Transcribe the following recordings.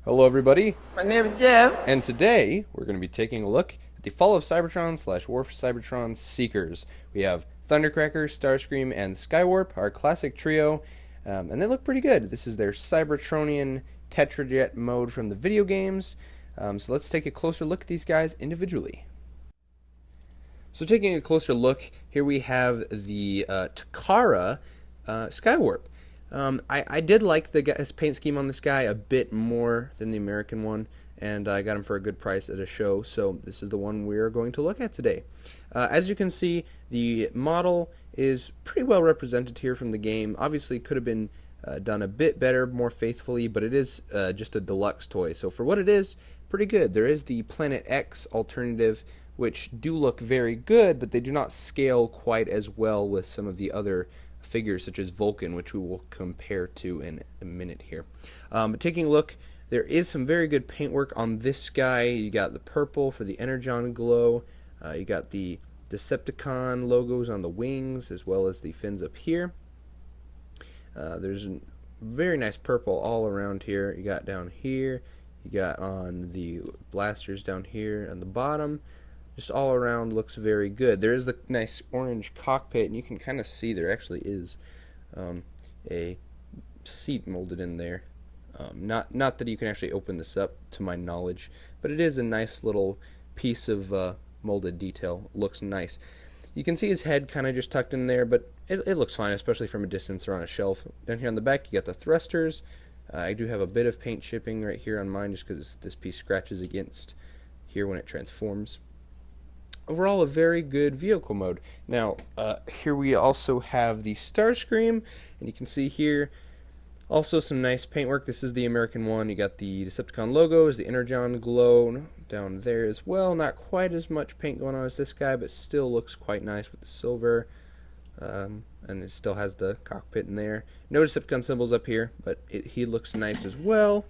Hello, everybody, My name is Jeff. and today we're going to be taking a look at the Fall of Cybertron / War for Cybertron Seekers. We have Thundercracker, Starscream, and Skywarp, our classic trio, and they look pretty good. This is their Cybertronian Tetrajet mode from the video games. So let's take a closer look at these guys individually. So taking a closer look, here we have the Takara Skywarp. I did like the paint scheme on this guy a bit more than the American one, and I got him for a good price at a show, so this is the one we are going to look at today. As you can see, the model is pretty well represented here from the game. Obviously, could have been done a bit better, more faithfully, but it is just a deluxe toy. So for what it is, pretty good. There is the Planet X alternative, which do look very good, but they do not scale quite as well with some of the other figures such as Vulcan, which we will compare to in a minute here. But taking a look, there is some very good paintwork on this guy. You got the purple for the Energon glow. You got the Decepticon logos on the wings, as well as the fins up here. There's a very nice purple all around here. You got down here. You got on the blasters down here on the bottom. Just all around looks very good. There is the nice orange cockpit, and you can kind of see there actually is a seat molded in there. Not that you can actually open this up, to my knowledge, but it is a nice little piece of molded detail. Looks nice. You can see his head kind of just tucked in there, but it looks fine, especially from a distance or on a shelf. Down here on the back, you got the thrusters. I do have a bit of paint chipping right here on mine, just because this piece scratches against here when it transforms. Overall, a very good vehicle mode. Now, here we also have the Starscream, and you can see here also some nice paintwork. This is the American one. You got the Decepticon logos, the Energon glow down there as well. Not quite as much paint going on as this guy, but still looks quite nice with the silver. And it still has the cockpit in there. No Decepticon symbols up here, but he looks nice as well.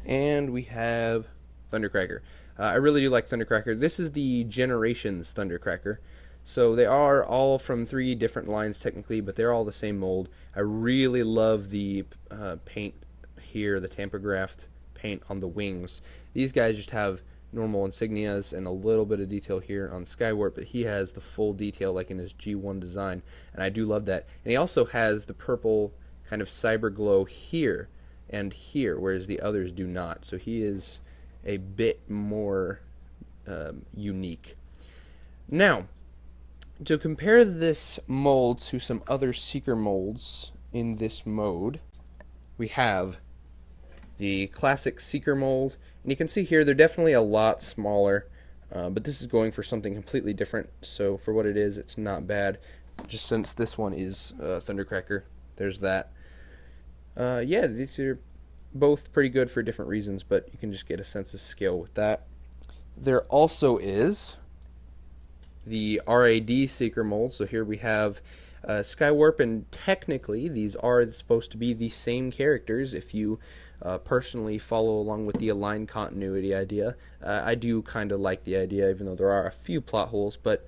And we have Thundercracker. I really do like Thundercracker. This is the Generations Thundercracker. So they are all from 3 different lines technically, but they're all the same mold. I really love the paint here, the tampographed paint on the wings. These guys just have normal insignias and a little bit of detail here on Skywarp, but he has the full detail like in his G1 design, and I do love that. And he also has the purple kind of cyber glow here and here, whereas the others do not. So he is a bit more unique. Now, to compare this mold to some other Seeker molds in this mode, we have the classic Seeker mold, and you can see here they're definitely a lot smaller, but this is going for something completely different, so for what it is, it's not bad, just since this one is Thundercracker. There's that. Yeah, these are both pretty good for different reasons, but you can just get a sense of scale with that. There also is the RAD Seeker mold. So here we have Skywarp, and technically these are supposed to be the same characters if you personally follow along with the aligned continuity idea. I do kind of like the idea, even though there are a few plot holes, but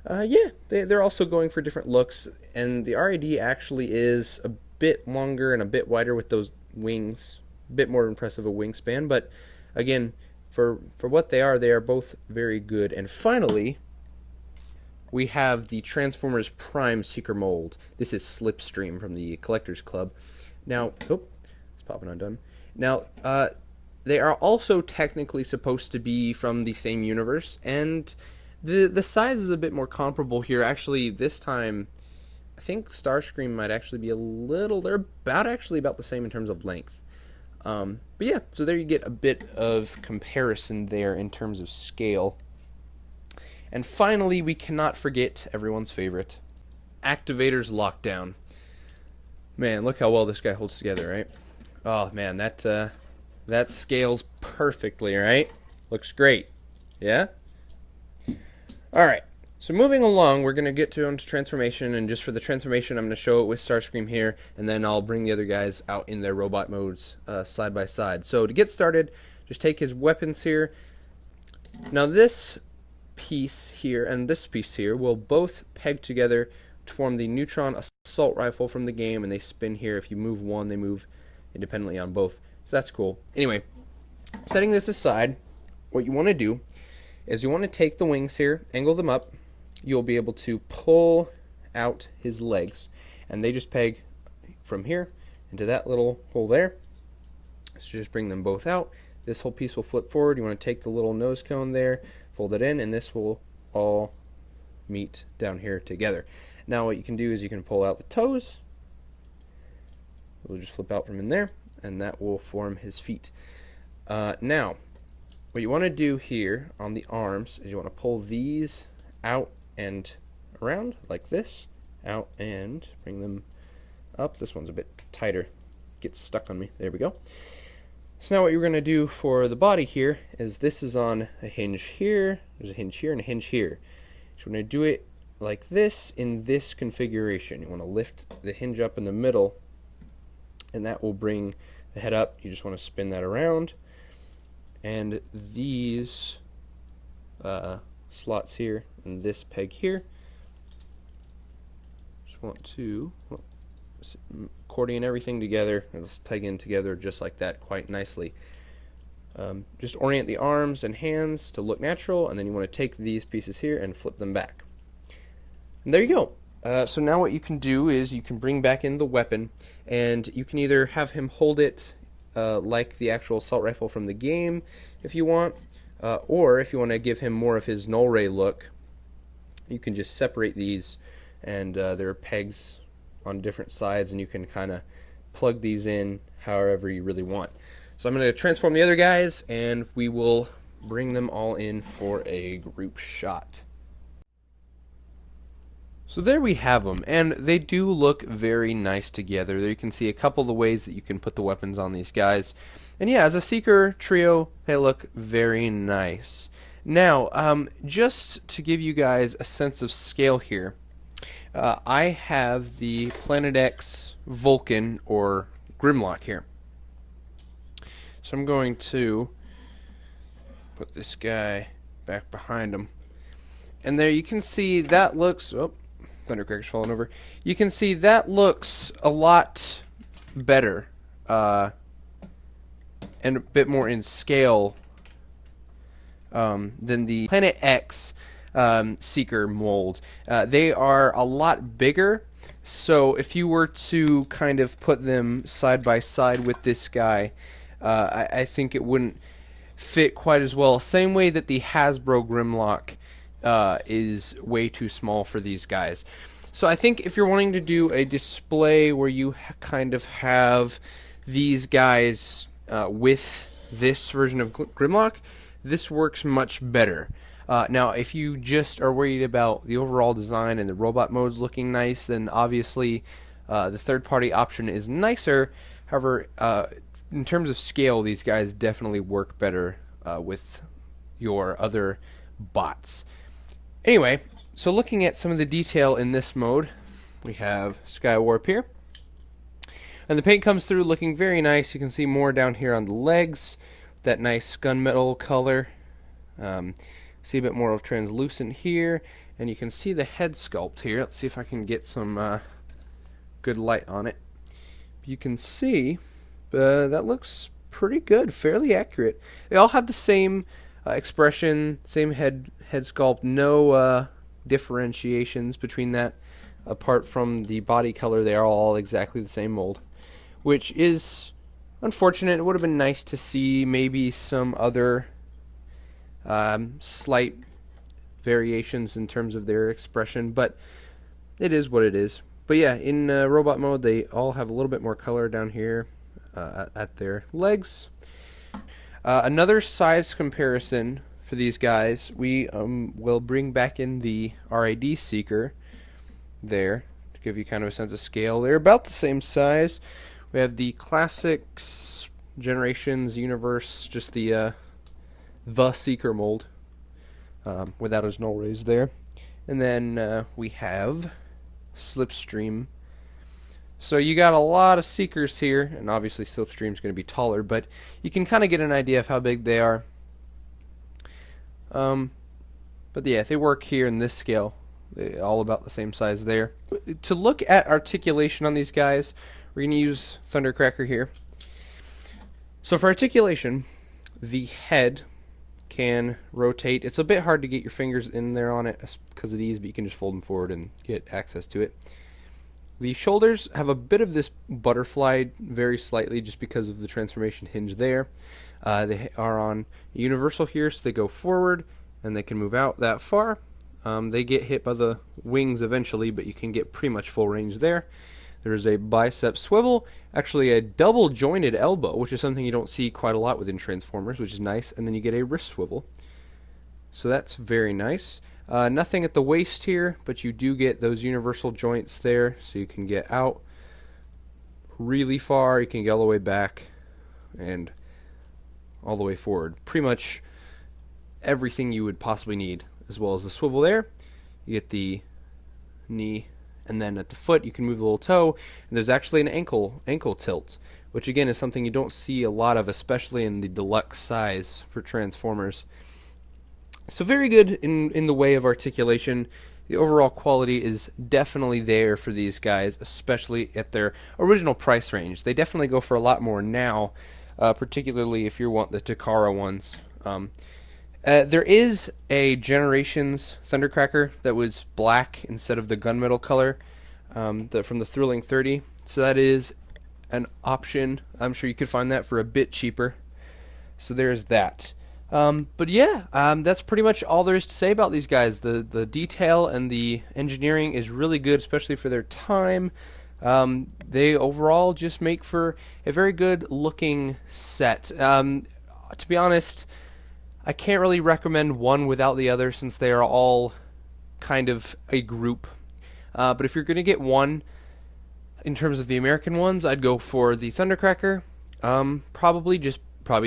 yeah, they're also going for different looks, and the RAD actually is a bit longer and a bit wider with those wings, a bit more impressive a wingspan, but again, for what they are both very good. And finally, we have the Transformers Prime Seeker mold. This is Slipstream from the Collectors Club. Now, it's popping undone. Now, they are also technically supposed to be from the same universe, and the size is a bit more comparable here. Actually, this time, I think Starscream might actually be a little, they're actually about the same in terms of length. But yeah, so there you get a bit of comparison there in terms of scale. And finally, we cannot forget everyone's favorite, Activator's Lockdown. Man, look how well this guy holds together, right? Oh man, that scales perfectly, right? Looks great. Yeah? Alright, so moving along, we're going to get onto transformation, and just for the transformation, I'm going to show it with Starscream here, and then I'll bring the other guys out in their robot modes side by side. So to get started, just take his weapons here. Now this piece here and this piece here will both peg together to form the Neutron Assault Rifle from the game, and they spin here. If you move one, they move independently on both. So that's cool. Anyway, Setting this aside, what you want to do is you want to take the wings here, angle them up. You'll be able to pull out his legs, and they just peg from here into that little hole there. So just bring them both out. This whole piece will flip forward. You want to take the little nose cone there, fold it in, and this will all meet down here together. Now what you can do is you can pull out the toes. It'll just flip out from in there, and that will form his feet. Now, what you want to do here on the arms is you want to pull these out and around like this, out and bring them up. This one's a bit tighter, gets stuck on me. There we go. So now what you're going to do for the body here is this is on a hinge here, there's a hinge here and a hinge here. So we're going to do it like this in this configuration. You want to lift the hinge up in the middle, and that will bring the head up. You just want to spin that around, and these slots here and this peg here, just want to accordion everything together and just peg in together just like that quite nicely. Just orient the arms and hands to look natural, and then you want to take these pieces here and flip them back. And there you go. So now what you can do is you can bring back in the weapon, and you can either have him hold it like the actual assault rifle from the game if you want, or if you want to give him more of his null ray look, you can just separate these, and there are pegs on different sides, and you can kind of plug these in however you really want. So I'm going to transform the other guys, and we will bring them all in for a group shot. So there we have them, and they do look very nice together. There you can see a couple of the ways that you can put the weapons on these guys. And yeah, as a Seeker trio, they look very nice. Now, just to give you guys a sense of scale here, I have the Planet X Vulcan or Grimlock here. So I'm going to put this guy back behind him. And there you can see that looks... Oh, Thundercracker's falling over. You can see that looks a lot better and a bit more in scale than the Planet X Seeker mold. They are a lot bigger, so if you were to kind of put them side by side with this guy, I think it wouldn't fit quite as well. Same way that the Hasbro Grimlock is way too small for these guys. So I think if you're wanting to do a display where you kind of have these guys with this version of Grimlock, this works much better. Now, if you just are worried about the overall design and the robot modes looking nice, then obviously the third-party option is nicer. However, in terms of scale, these guys definitely work better with your other bots. Anyway, so looking at some of the detail in this mode, we have Skywarp here. And the paint comes through looking very nice. You can see more down here on the legs, that nice gunmetal color. See a bit more of translucent here, and you can see the head sculpt here. Let's see if I can get some good light on it. You can see that looks pretty good, fairly accurate. They all have the same expression, same head sculpt, no differentiations between that. Apart from the body color, they are all exactly the same mold, which is unfortunate. It would have been nice to see maybe some other slight variations in terms of their expression, but it is what it is. But yeah, in robot mode, they all have a little bit more color down here at their legs. Another size comparison for these guys, we will bring back in the RID Seeker there to give you kind of a sense of scale. They're about the same size. We have the Classics Generations Universe, just the Seeker mold without his null rays there. And then we have Slipstream. So you got a lot of Seekers here, and obviously Slipstream's going to be taller, but you can kind of get an idea of how big they are. But yeah, they work here in this scale. They're all about the same size there. To look at articulation on these guys, we're going to use Thundercracker here. So for articulation, the head can rotate. It's a bit hard to get your fingers in there on it because of these, but you can just fold them forward and get access to it. The shoulders have a bit of this butterfly very slightly just because of the transformation hinge there. They are on universal here, so they go forward and they can move out that far. They get hit by the wings eventually, but you can get pretty much full range there. There's a bicep swivel, actually a double jointed elbow, which is something you don't see quite a lot within Transformers, which is nice. And then you get a wrist swivel. So that's very nice. Nothing at the waist here, but you do get those universal joints there, so you can get out really far. You can get all the way back and all the way forward. Pretty much everything you would possibly need, as well as the swivel there. You get the knee. And then at the foot, you can move the little toe. And there's actually an ankle tilt, which again is something you don't see a lot of, especially in the deluxe size for Transformers. So very good in the way of articulation. The overall quality is definitely there for these guys, especially at their original price range. They definitely go for a lot more now, particularly if you want the Takara ones. There is a Generations Thundercracker that was black instead of the gunmetal color from the Thrilling 30. So that is an option. I'm sure you could find that for a bit cheaper. So there's that. But yeah, that's pretty much all there is to say about these guys. The detail and the engineering is really good, especially for their time. They overall just make for a very good looking set. To be honest, I can't really recommend one without the other since they are all kind of a group. But if you're going to get one, in terms of the American ones, I'd go for the Thundercracker. Probably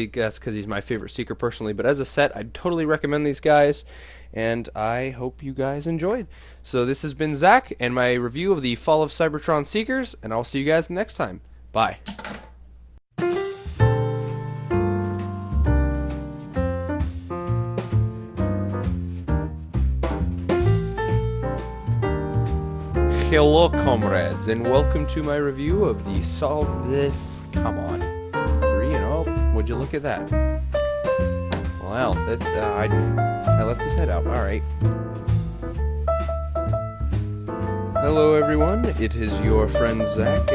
that's because he's my favorite Seeker personally. But as a set, I'd totally recommend these guys. And I hope you guys enjoyed. So this has been Zach and my review of the Fall of Cybertron Seekers. And I'll see you guys next time. Bye. Hello, comrades, and welcome to my review of the come on. 3-0. Would you look at that? Well, that's, I left his head out. Alright. Hello, everyone. It is your friend Zach,